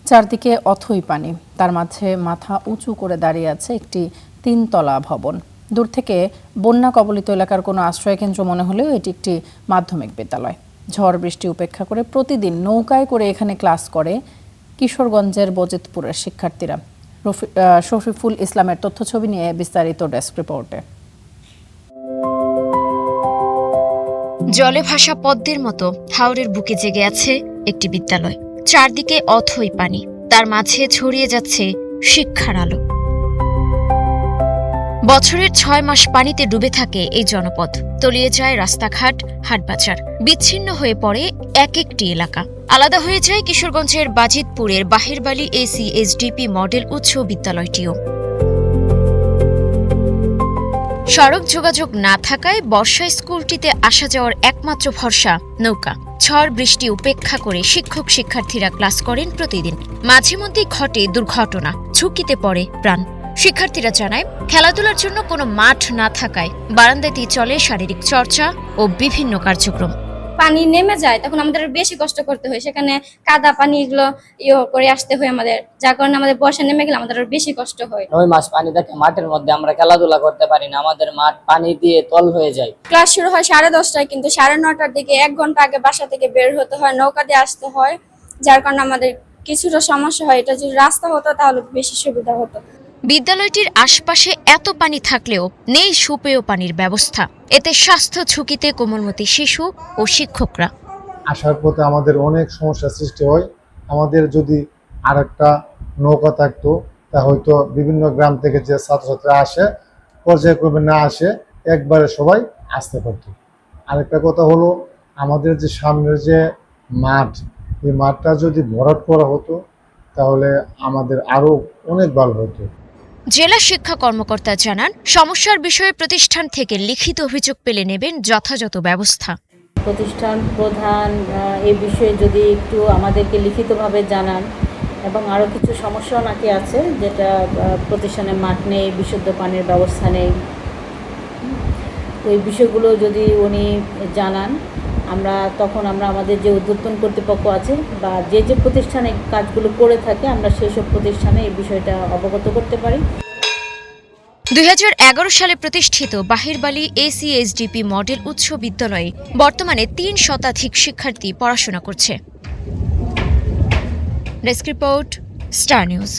চারদিকে অথই পানি, তার মাঝে মাথা উঁচু করে দাঁড়িয়ে আছে একটি ৩ তলা ভবন। দূর থেকে বন্যা কবলিত এলাকার কোনো আশ্রয়কেন্দ্র মনে হলেও এটি একটি মাধ্যমিক বিদ্যালয়। ঝড় বৃষ্টি উপেক্ষা করে প্রতিদিন নৌকায় করে এখানে ক্লাস করে কিশোরগঞ্জের বজিতপুরের শিক্ষার্থীরা। শফিফুল ইসলামের তথ্যছবি নিয়ে বিস্তারিত ডেস্ক রিপোর্টে। জলে ভাসা পদ্মের মতো হাওরের বুকে জেগে আছে একটি বিদ্যালয়। চারদিকে অথই পানি, তার মাঝে ছড়িয়ে যাচ্ছে শিক্ষার আলো। বছরের ৬ মাস পানিতে ডুবে থাকে এই জনপদ। তলিয়ে যায় রাস্তাঘাট, হাটবাজার, বিচ্ছিন্ন হয়ে পড়ে এক একটি এলাকা। আলাদা হয়ে যায় কিশোরগঞ্জের বাজিতপুরের বাহিরবালি ACSDP মডেল উচ্চ বিদ্যালয়টিও। সড়ক যোগাযোগ না থাকায় বর্ষায় স্কুলটিতে আসা যাওয়ার একমাত্র ভরসা নৌকা। ঝড় বৃষ্টি উপেক্ষা করে শিক্ষক শিক্ষার্থীরা ক্লাস করেন প্রতিদিন। মাঝে মধ্যেই ঘটে দুর্ঘটনা, ঝুঁকিতে পড়ে প্রাণ। শিক্ষার্থীরা জানায়, খেলাধুলার জন্য কোনো মাঠ না থাকায় বারান্দাতেই চলে শারীরিক চর্চা ও বিভিন্ন কার্যক্রম। পানি নেমে যায় তখন আমাদের বেশি কষ্ট করতে হয়, সেখানে কাদা পানি এগুলো করে আসতে হয় আমাদের, যার কারণে আমাদের বর্ষা নেমে গেলে আমাদের বেশি কষ্ট হয়। 9 মাস পানি থাকে মাঠের মধ্যে, আমরা খেলাধুলা করতে পারি না, আমাদের মাঠ পানি দিয়ে তল হয়ে যায়। ক্লাস শুরু হয় 10:30টায়, কিন্তু 9:30টার দিকে 1 ঘন্টা আগে বাসা থেকে বের হতে হয়, নৌকা দিয়ে আসতে হয়, যার কারণে আমাদের কিছুটা সমস্যা হয়। এটা যদি রাস্তা হতো তাহলে বেশি সুবিধা হতো। বিদ্যালয়টির আশপাশে এত পানি থাকলেও নেই সুপেয় পানির ব্যবস্থা। এতে স্বাস্থ্য ঝুঁকিতে কোমলমতি শিশু ও শিক্ষকরা। আসার পথে আমাদের অনেক সমস্যার সৃষ্টি হয়। আমাদের যদি আরেকটা নৌকা থাকতো তা হয়তো বিভিন্ন গ্রাম থেকে যে ছাত্রছাত্রীরা আসে পর্যায়ক্রমে না আসে একবারে সবাই আসতে পারতো। আরেকটা কথা হলো, আমাদের যে সামনের যে মাঠ, এই মাঠটা যদি ভরাট করা হতো তাহলে আমাদের আরো অনেক ভালো হতো। জেলা শিক্ষা কর্মকর্তা জানান, সমস্যার বিষয়ে প্রতিষ্ঠান থেকে লিখিত অভিযোগ পেলে নেবেন যথাযথ ব্যবস্থা। প্রতিষ্ঠান প্রধান এই বিষয়ে যদি একটু আমাদেরকে লিখিতভাবে জানান, এবং আরও কিছু সমস্যাও নাকি আছে, যেটা প্রতিষ্ঠানে মাঠ নেই, বিশুদ্ধ পানির ব্যবস্থা নেই, তো এই বিষয়গুলো যদি উনি জানান, তখন আমরা আমাদের যে ঊর্ধ্বতন কর্তৃপক্ষ আছে বা যে প্রতিষ্ঠানে কাজগুলো করে থাকে, আমরা সেসব প্রতিষ্ঠানে এই বিষয়টা অবগত করতে পারি। 2011 সালে প্রতিষ্ঠিত বাহিরবালি ACSDP মডেল উচ্চ বিদ্যালয়ে বর্তমানে 3 শতাধিক শিক্ষার্থী পড়াশোনা করছে। Desk report, star news.